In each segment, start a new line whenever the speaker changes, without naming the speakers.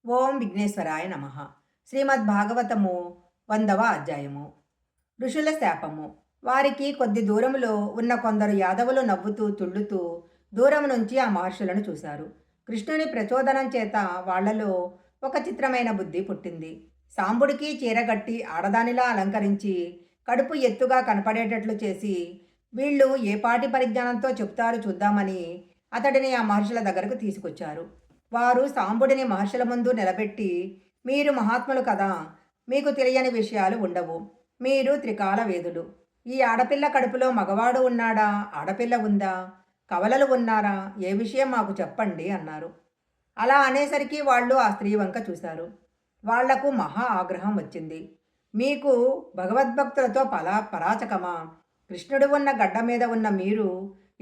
ఓం విఘ్నేశ్వరాయ నమ. శ్రీమద్భాగవతము 100వ అధ్యాయము. ఋషుల శాపము. వారికి కొద్ది దూరములో ఉన్న కొందరు యాదవులు నవ్వుతూ తుళ్ళుతూ దూరం నుంచి ఆ మహర్షులను చూశారు. కృష్ణుని ప్రచోదనం చేత వాళ్లలో ఒక చిత్రమైన బుద్ధి పుట్టింది. సాంబుడికి చీరగట్టి ఆడదానిలా అలంకరించి కడుపు ఎత్తుగా కనపడేటట్లు చేసి వీళ్ళు ఏ పాటి పరిజ్ఞానంతో చెప్తారు చూద్దామని అతడిని ఆ మహర్షుల దగ్గరకు తీసుకొచ్చారు. వారు సాంబుడిని మహర్షుల ముందు నిలబెట్టి, మీరు మహాత్ములు కదా, మీకు తెలియని విషయాలు ఉండవు. మీరు త్రికాల వేదులు. ఈ ఆడపిల్ల కడుపులో మగవాడు ఉన్నాడా, ఆడపిల్ల ఉందా, కవలలు ఉన్నారా, ఏ విషయం మాకు చెప్పండి అన్నారు. అలా అనేసరికి వాళ్ళు ఆ స్త్రీ వంక చూశారు. వాళ్లకు మహా ఆగ్రహం వచ్చింది. మీకు భగవద్భక్తులతో పరాచకమా? కృష్ణుడు ఉన్న గడ్డ మీద ఉన్న మీరు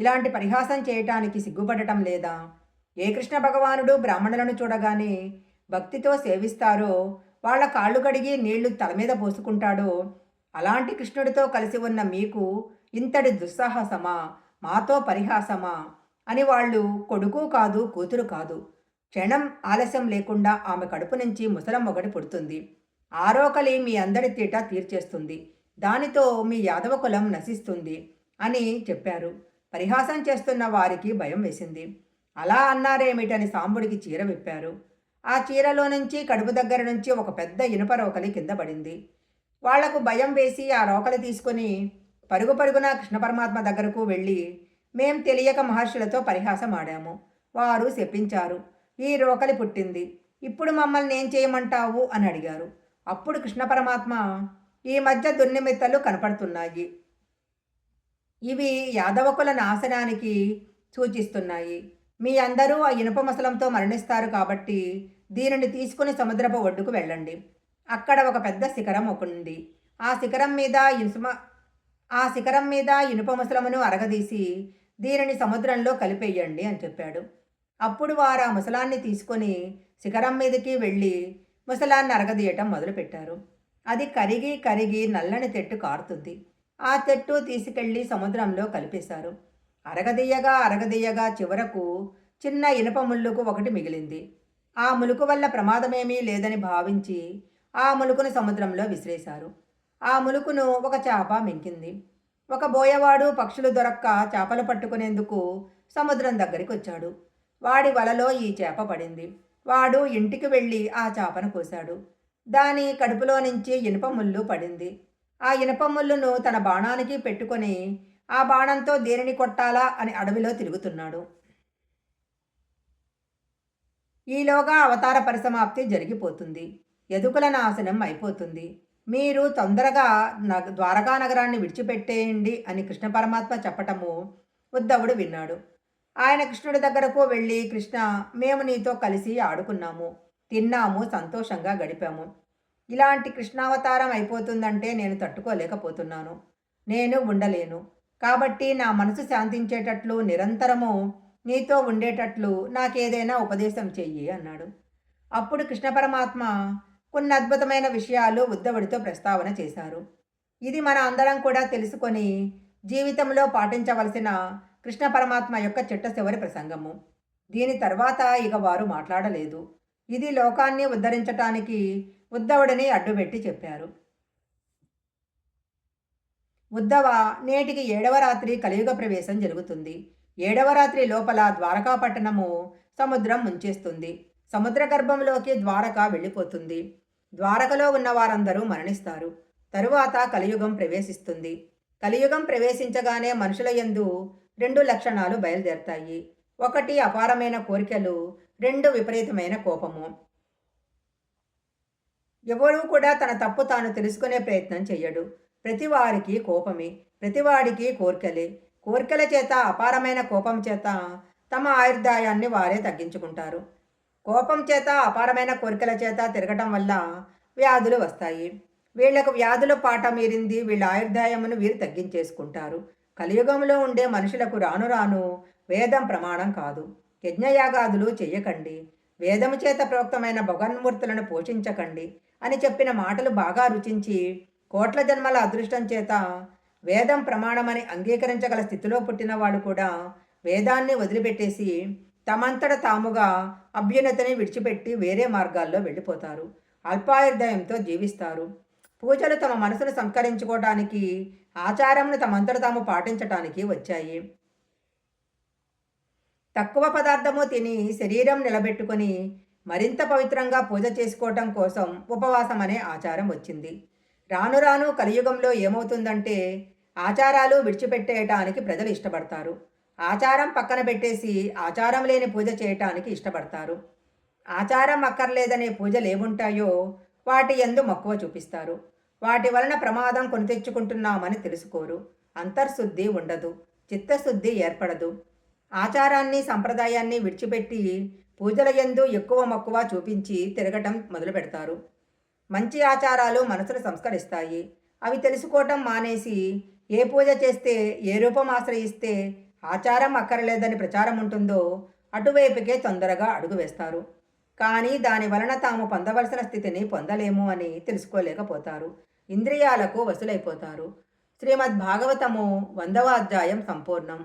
ఇలాంటి పరిహాసం చేయటానికి సిగ్గుపడటం లేదా? ఏ కృష్ణ భగవానుడు బ్రాహ్మణులను చూడగానే భక్తితో సేవిస్తారో, వాళ్ళ కాళ్ళు కడిగి నీళ్లు తల మీద పోసుకుంటాడో, అలాంటి కృష్ణుడితో కలిసి ఉన్న మీకు ఇంతటి దుస్సాహసమా, మాతో పరిహాసమా అని వాళ్ళు కొడుకు కాదు, కూతురు కాదు. క్షణం ఆలస్యం లేకుండా ఆమె కడుపు నుంచి ముసలం ఒకటి పుడుతుంది. ఆరోకలి మీ అందరి తీట తీర్చేస్తుంది. దానితో మీ యాదవ కులం నశిస్తుంది అని చెప్పారు. పరిహాసం చేస్తున్న వారికి భయం వేసింది. అలా అన్నారేమిటని సాంబుడికి చీర విప్పారు. ఆ చీరలో నుంచి కడుపు దగ్గర నుంచి ఒక పెద్ద ఇనుప రోకలి కింద పడింది. వాళ్లకు భయం వేసి ఆ రోకలి తీసుకుని పరుగు పరుగున కృష్ణ పరమాత్మ దగ్గరకు వెళ్ళి, మేం తెలియక మహర్షులతో పరిహాసం ఆడాము. వారు శపించారు. ఈ రోకలి పుట్టింది. ఇప్పుడు మమ్మల్ని ఏం చేయమంటావు అని అడిగారు. అప్పుడు కృష్ణ పరమాత్మ, ఈ మధ్య దుర్నిమిత్తలు కనపడుతున్నాయి. ఇవి యాదవకుల నాశనానికి సూచిస్తున్నాయి. మీ అందరూ ఆ ఇనుప ముసలంతో మరణిస్తారు కాబట్టి దీనిని తీసుకుని సముద్రపు ఒడ్డుకు వెళ్ళండి. అక్కడ ఒక పెద్ద శిఖరం ఉంది. ఆ శిఖరం మీద ఇనుప ముసలమును అరగదీసి దీనిని సముద్రంలో కలిపేయండి అని చెప్పాడు. అప్పుడు వారు ఆ ముసలాన్ని తీసుకొని శిఖరం మీదకి వెళ్ళి ముసలాన్ని అరగదీయటం మొదలుపెట్టారు. అది కరిగి కరిగి నల్లని తెట్టు కారుతుంది. ఆ తెట్టు తీసుకెళ్లి సముద్రంలో కలిపేశారు. అరగదీయగా అరగదీయగా చివరకు చిన్న ఇనుప ముళ్ళుకు ఒకటి మిగిలింది. ఆ ములుకు వల్ల ప్రమాదమేమీ లేదని భావించి ఆ ములుకును సముద్రంలో విసిరేశారు. ఆ ములుకును ఒక చేప మింగింది. ఒక బోయవాడు పక్షులు దొరక్క చేపలు పట్టుకునేందుకు సముద్రం దగ్గరికి వచ్చాడు. వాడి వలలో ఈ చేప పడింది. వాడు ఇంటికి వెళ్ళి ఆ చేపను కోశాడు. దాని కడుపులో నుంచి ఇనుప ముళ్ళు పడింది. ఆ ఇనుప ముళ్ళును తన బాణానికి పెట్టుకొని ఆ బాణంతో దేనిని కొట్టాలా అని అడవిలో తిరుగుతున్నాడు. ఈలోగా అవతార పరిసమాప్తి జరిగిపోతుంది. యదుకుల నాశనం అయిపోతుంది. మీరు తొందరగా ద్వారకా నగరాన్ని విడిచిపెట్టేయండి అని కృష్ణ పరమాత్మ చెప్పటము ఉద్ధవుడు విన్నాడు. ఆయన కృష్ణుడి దగ్గరకు వెళ్ళి, కృష్ణ, మేము నీతో కలిసి ఆడుకున్నాము, తిన్నాము, సంతోషంగా గడిపాము. ఇలాంటి కృష్ణావతారం అయిపోతుందంటే నేను తట్టుకోలేకపోతున్నాను. నేను ఉండలేను. కాబట్టి నా మనసు శాంతించేటట్లు నిరంతరము నీతో ఉండేటట్లు నాకేదైనా ఉపదేశం చెయ్యి అన్నాడు. అప్పుడు కృష్ణ పరమాత్మ కొన్ని అద్భుతమైన విషయాలు ఉద్ధవుడితో ప్రస్తావన చేశారు. ఇది మన అందరం కూడా తెలుసుకొని జీవితంలో పాటించవలసిన కృష్ణ పరమాత్మ యొక్క చిట్ట చివరి ప్రసంగము. దీని తర్వాత ఇక వారు మాట్లాడలేదు. ఇది లోకాన్ని ఉద్ధరించటానికి ఉద్ధవుడిని అడ్డుపెట్టి చెప్పారు. ఉద్ధవ, నేటికి 7వ రాత్రి కలియుగ ప్రవేశం జరుగుతుంది. 7వ రాత్రి లోపల ద్వారకా పట్టణము సముద్రం ముంచేస్తుంది. సముద్ర గర్భంలోకి ద్వారక వెళ్ళిపోతుంది. ద్వారకలో ఉన్న వారందరూ మరణిస్తారు. తరువాత కలియుగం ప్రవేశిస్తుంది. కలియుగం ప్రవేశించగానే మనుషుల యందు 2 లక్షణాలు బయలుదేరతాయి. 1 అపారమైన కోరికలు, 2 విపరీతమైన కోపము. ఎవరూ కూడా తన తప్పు తాను తెలుసుకునే ప్రయత్నం చెయ్యడు. ప్రతివారికి కోపమే, ప్రతివాడికి కోర్కెలే. కోర్కెల చేత, అపారమైన కోపం చేత తమ ఆయుర్దాయాన్ని వారే తగ్గించుకుంటారు. కోపం చేత, అపారమైన కోరికల చేత తిరగటం వల్ల వ్యాధులు వస్తాయి. వీళ్లకు వ్యాధుల పాట మీరింది. వీళ్ళ ఆయుర్దాయమును వీరు తగ్గించేసుకుంటారు. కలియుగంలో ఉండే మనుషులకు రాను రాను వేదం ప్రమాణం కాదు. యజ్ఞయాగాదులు చెయ్యకండి, వేదము చేత ప్రోక్తమైన భగవన్మూర్తులను పోషించకండి అని చెప్పిన మాటలు బాగా రుచించి కోట్ల జన్మల అదృష్టం చేత వేదం ప్రమాణమని అంగీకరించగల స్థితిలో పుట్టినవాడు కూడా వేదాన్ని వదిలిపెట్టేసి తమంతట తాముగా అభ్యున్నతిని విడిచిపెట్టి వేరే మార్గాల్లో వెళ్ళిపోతారు. అల్పాయుర్దయంతో జీవిస్తారు. పూజలు తమ మనసును సంస్కరించుకోవటానికి, ఆచారమును తమంతట తాము పాటించటానికి వచ్చాయి. తక్కువ పదార్థము తిని శరీరం నిలబెట్టుకొని మరింత పవిత్రంగా పూజ చేసుకోవటం కోసం ఉపవాసం అనే ఆచారం వచ్చింది. రాను రాను కలియుగంలో ఏమవుతుందంటే ఆచారాలు విడిచిపెట్టేయటానికి ప్రజలు ఇష్టపడతారు. ఆచారం పక్కన పెట్టేసి ఆచారం లేని పూజ చేయటానికి ఇష్టపడతారు. ఆచారం అక్కర్లేదనే పూజలు ఏముంటాయో వాటి యందు మక్కువ చూపిస్తారు. వాటి వలన ప్రమాదం కొని తెచ్చుకుంటున్నామని తెలుసుకోరు. అంతర్శుద్ధి ఉండదు. చిత్తశుద్ధి ఏర్పడదు. ఆచారాన్ని సంప్రదాయాన్ని విడిచిపెట్టి పూజల యందు ఎక్కువ మక్కువ చూపించి తిరగటం మొదలు పెడతారు. మంచి ఆచారాలు మనసును సంస్కరిస్తాయి. అవి తెలుసుకోవటం మానేసి ఏ పూజ చేస్తే ఏ రూపం ఆశ్రయిస్తే ఆచారం అక్కర్లేదని ప్రచారం ఉంటుందో అటువైపుకే తొందరగా అడుగు వేస్తారు. కానీ దాని వలన తాము పొందవలసిన స్థితిని పొందలేము అని తెలుసుకోలేకపోతారు. ఇంద్రియాలకు వశులైపోతారు. శ్రీమద్భాగవతము 100వ అధ్యాయం సంపూర్ణం.